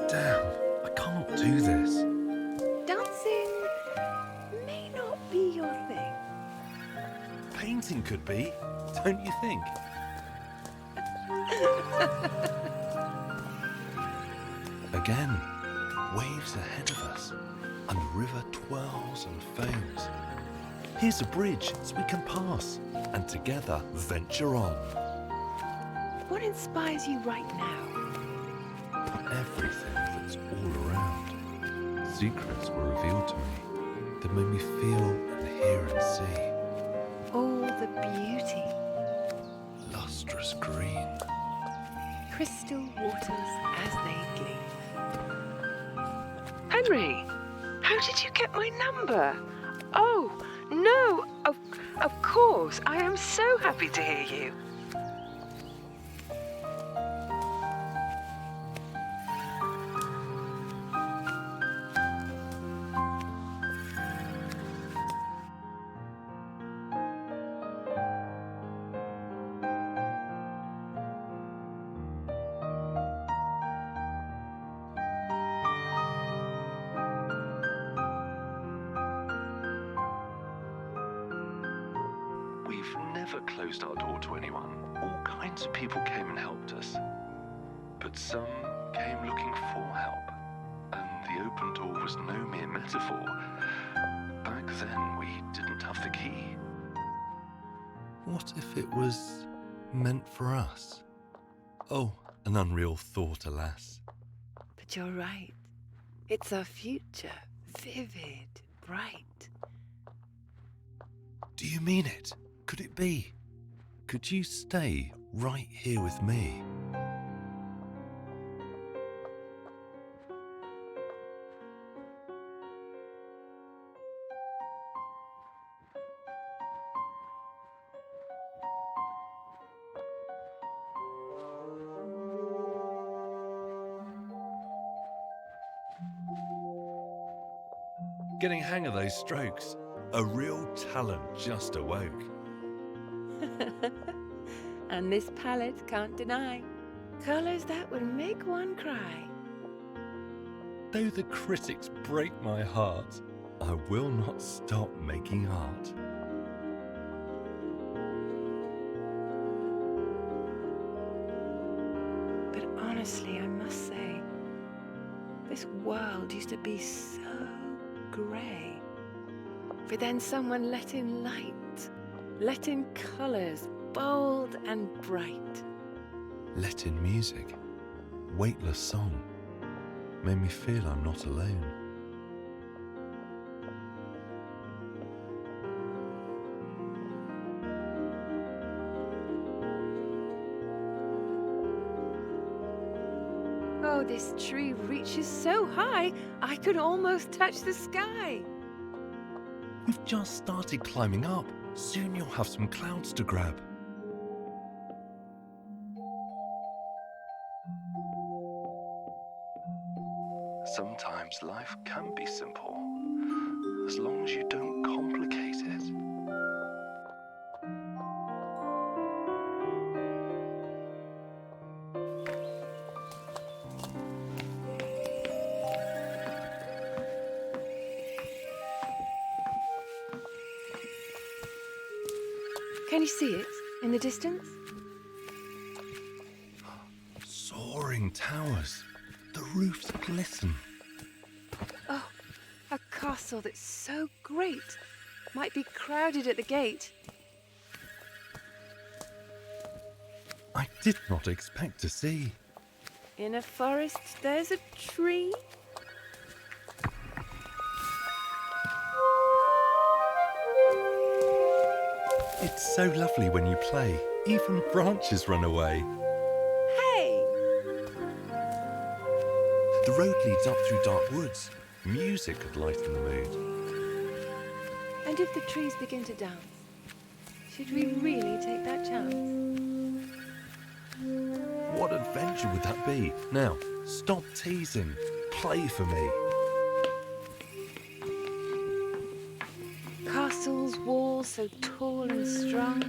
Damn, I can't do this. Dancing may not be your thing. Painting could be, don't you think? Again, waves ahead of us, and the river twirls and foams. Here's a bridge so we can pass, and together venture on. What inspires you right now? Everything that's all around. Secrets were revealed to me that made me feel and hear and see. All the beauty. Lustrous green. Crystal waters as they gleam. Henry, how did you get my number? Oh, no, of course. I am so happy to hear you. We've never closed our door to anyone. All kinds of people came and helped us. But some came looking for help. And the open door was no mere metaphor. What if it was meant for us? Oh, an unreal thought, alas. But you're right. It's our future. Vivid, bright. Do you mean it? Could it be? Could you stay right here with me? Getting hang of those strokes. A real talent just awoke. And this palette can't deny colours that would make one cry. Though the critics break my heart, I will not stop making art. But honestly, I must say, this world used to be so grey. For then someone let in light, let in colours, bold and bright. Let in music, weightless song, made me feel I'm not alone. Oh, this tree reaches so high, I could almost touch the sky. We've just started climbing up. Soon you'll have some clouds to grab. Sometimes life can be simple, as long as you don't complicate it. Can you see it in the distance? Soaring towers. The roofs glisten. Oh, a castle that's so great might be crowded at the gate. I did not expect to see. In a forest, there's a tree. It's so lovely when you play. Even branches run away. Hey! The road leads up through dark woods. Music could lighten the mood. And if the trees begin to dance, should we really take that chance? What adventure would that be? Now, stop teasing. Play for me. Castles, walls so tall and strong.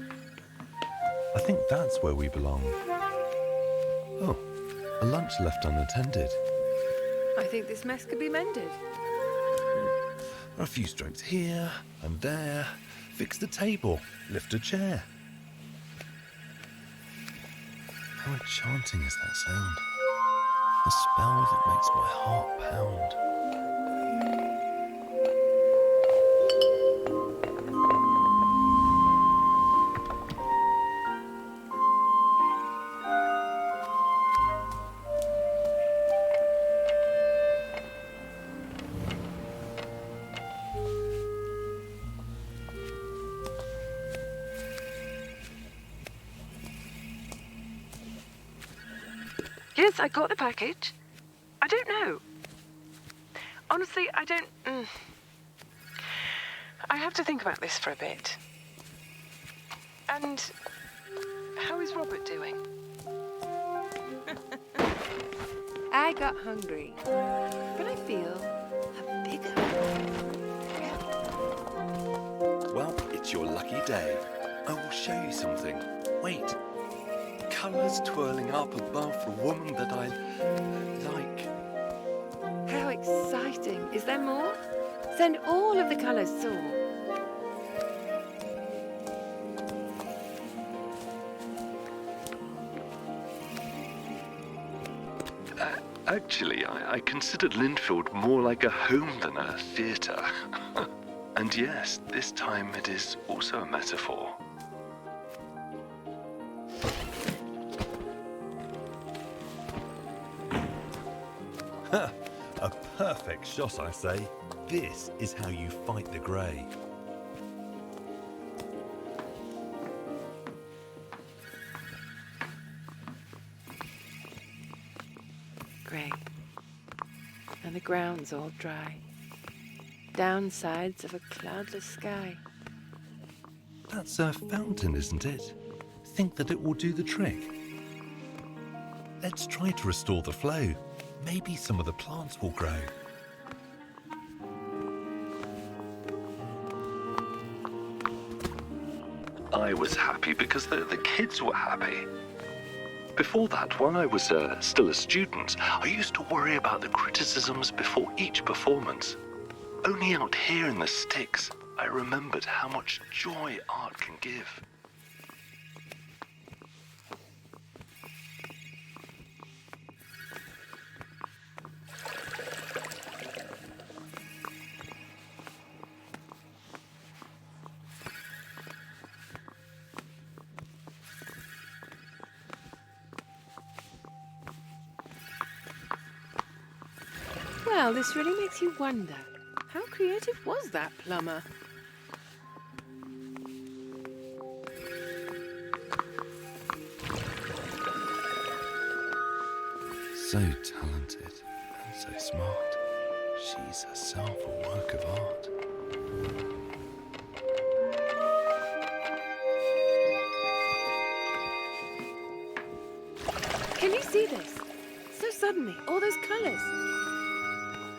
I think that's where we belong. Oh, a lunch left unattended. I think this mess could be mended. A few strokes here and there. Fix the table. Lift a chair. How enchanting is that sound? A spell that makes my heart pound. Yes, I got the package. I don't know. Honestly, I don't... I have to think about this for a bit. And how is Robert doing? I got hungry, but I feel a bigger. Well, it's your lucky day. I will show you something. Wait. Colours twirling up above a woman that I like. How exciting. Is there more? Send all of the colours soar. Actually, I considered Linfield more like a home than a theatre. And yes, this time it is also a metaphor. A perfect shot, I say. This is how you fight the grey. Grey. And the ground's all dry. Downsides of a cloudless sky. That's a fountain, isn't it? Think that it will do the trick? Let's try to restore the flow. Maybe some of the plants will grow. I was happy because the kids were happy. Before that, while I was still a student, I used to worry about the criticisms before each performance. Only out here in the sticks, I remembered how much joy art can give. Well, this really makes you wonder. How creative was that plumber? So talented and so smart. She's herself a work of art. Can you see this? So suddenly, all those colours.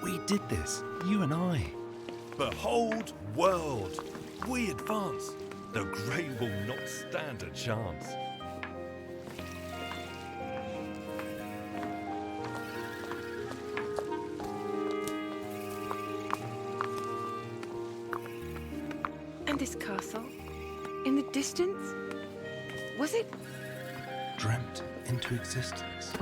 We did this, you and I. Behold, world! We advance. The grey will not stand a chance. And this castle? In the distance? Was it? Dreamt into existence.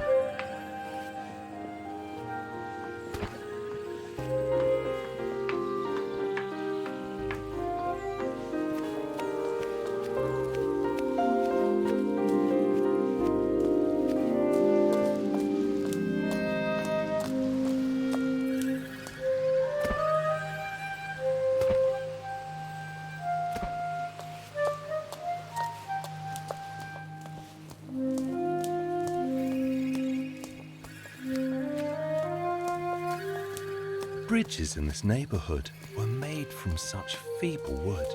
Bridges in this neighbourhood were made from such feeble wood.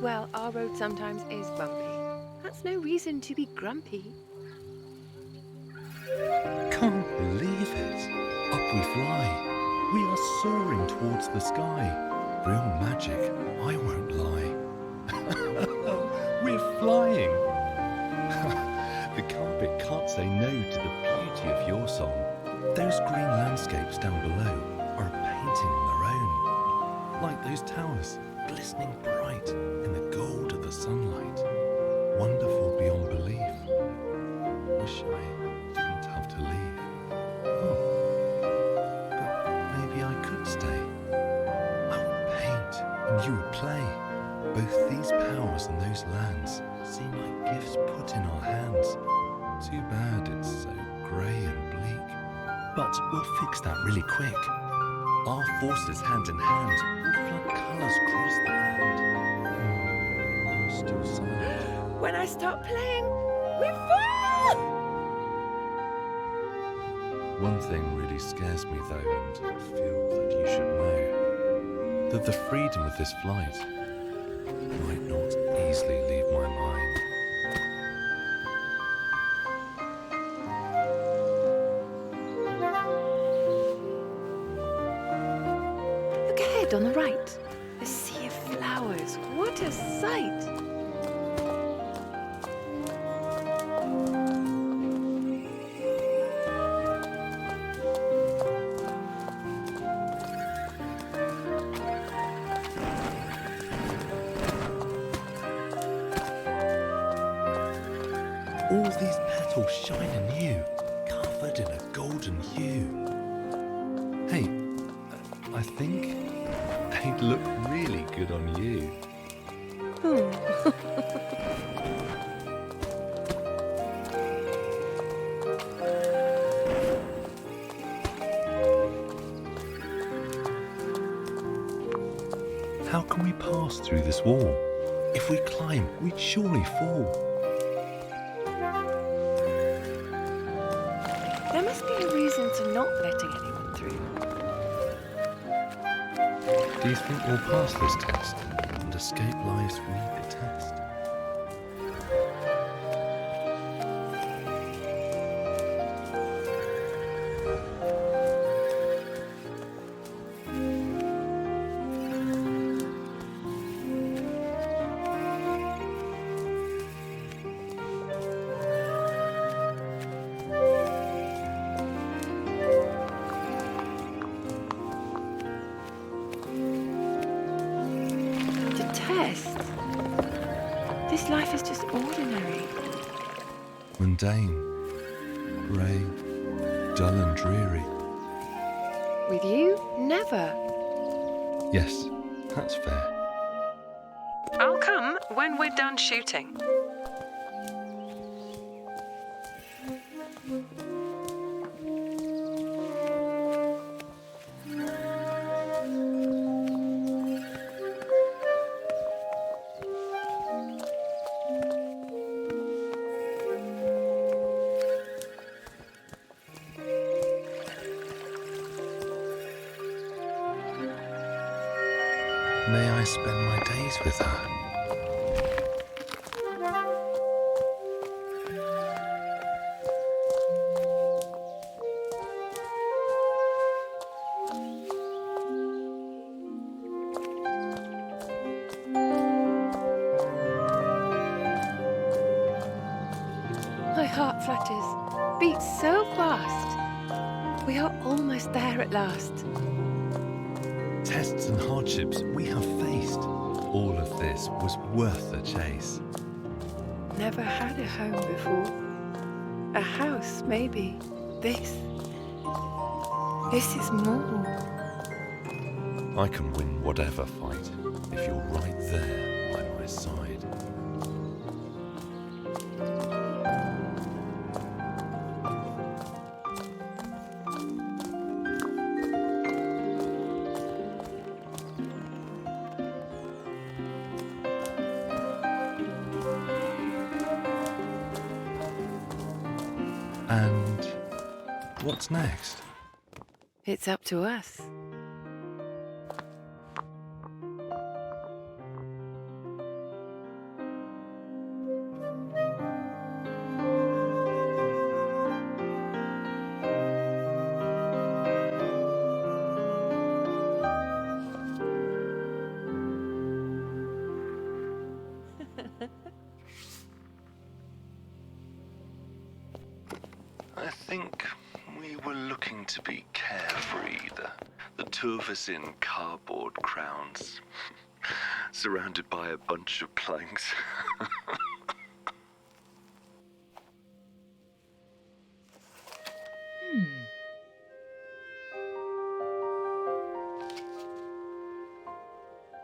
Well, our road sometimes is bumpy. That's no reason to be grumpy. Can't believe it. Up we fly. We are soaring towards the sky. Real magic, I won't lie. We're flying. The carpet can't say no to the beauty of your song. Those green landscapes down below are a painting on their own. Like those towers, glistening bright in the gold of the sunlight. Wonderful beyond belief. Wish I didn't have to leave. Oh, but maybe I could stay. I would paint and you would play. Both these powers and those lands seem like gifts put in our hands. Too bad it's so grey and bleak. But we'll fix that really quick. Our forces hand in hand will flood colours across the land. I'm still silent. When I stop playing, we fall! One thing really scares me though, and I feel that you should know. That the freedom of this flight might not easily leave my mind. Look ahead on the right. A sea of flowers. What a sight! All these petals shine anew, covered in a golden hue. Hey, I think they'd look really good on you. How can we pass through this wall? If we climb, we'd surely fall. There must be a reason to not letting anyone through. Do you think we'll pass this test and escape lives we detest? This life is just ordinary. Mundane, grey, dull and dreary. With you, never. Yes, that's fair. I'll come when we're done shooting. May I spend my days with her? My heart flutters, beats so fast. We are almost there at last. Tests and hardships we have faced. All of this was worth the chase. Never had a home before. A house, maybe. This is more. I can win whatever fight if you're right there by my side. And what's next? It's up to us. I think we were looking to be carefree, the two of us in cardboard crowns, surrounded by a bunch of planks.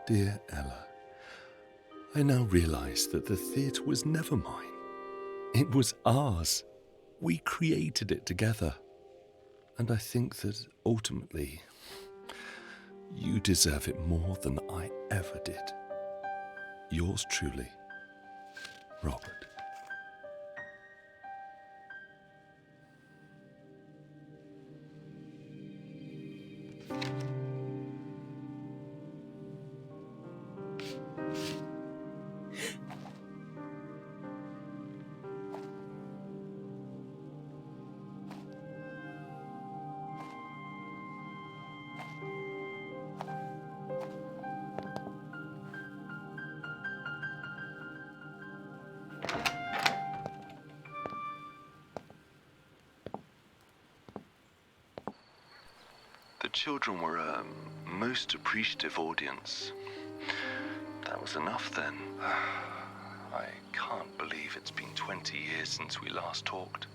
Dear Ella, I now realise that the theatre was never mine. It was ours. We created it together. And I think that ultimately, you deserve it more than I ever did. Yours truly, Robert. The children were a most appreciative audience. That was enough then. I can't believe it's been 20 years since we last talked.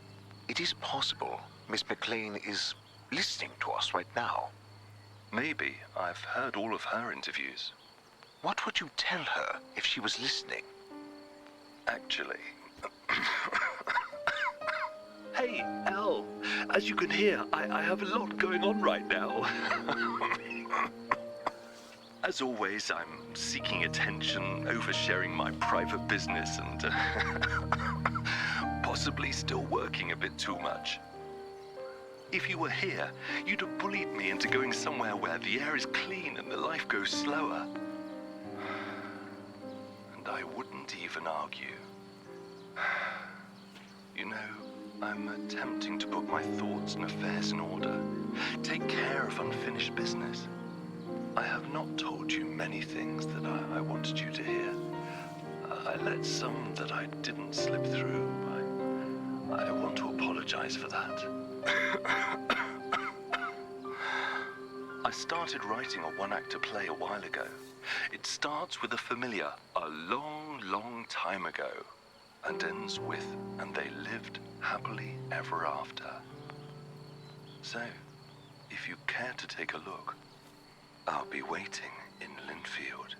It is possible Miss McLean is listening to us right now. Maybe. I've heard all of her interviews. What would you tell her if she was listening? Actually... Hey, Elle, as you can hear, I have a lot going on right now. As always, I'm seeking attention, oversharing my private business, and possibly still working a bit too much. If you were here, you'd have bullied me into going somewhere where the air is clean and the life goes slower. And I wouldn't even argue. You know, I'm attempting to put my thoughts and affairs in order, take care of unfinished business. I have not told you many things that I wanted you to hear. I let some that I didn't slip through. I want to apologize for that. I started writing a one-actor play a while ago. It starts with a familiar, a long, long time ago, and ends with, and they lived happily ever after. So, if you care to take a look, I'll be waiting in Linfield.